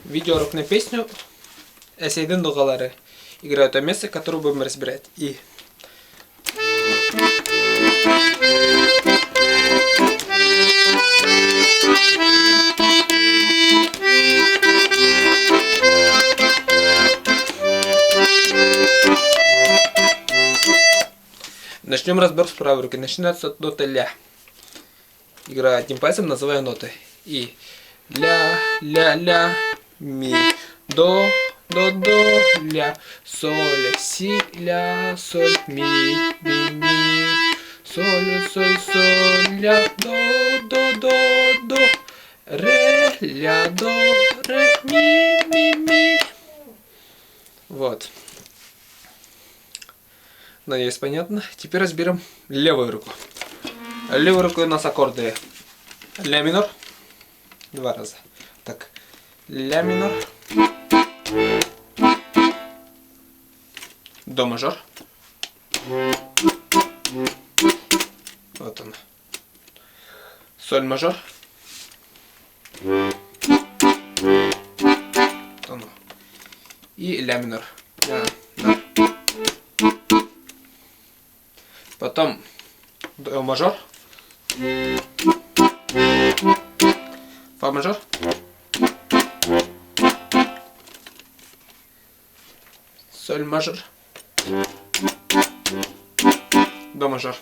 Видеоурок на песню «Эсейдин дугалары» играют о месте, которое будем разбирать. И начнем разбор с правой руки. Начинается от ноты ля. Играю одним пальцем, называю ноты. И ля, ля, ля, ми, до, ля, соль, си, ля, соль, ми, соль, ля, до, ре, ля, до, ре, ми. Вот. Надеюсь, понятно. Теперь разберем левую руку. Левой рукой у нас аккорды ля минор. Два раза. Так. Ля минор. До мажор. Вот он. Соль мажор. Вот он. И ля минор. Потом до мажор. Фа мажор. Соль мажор. До мажор.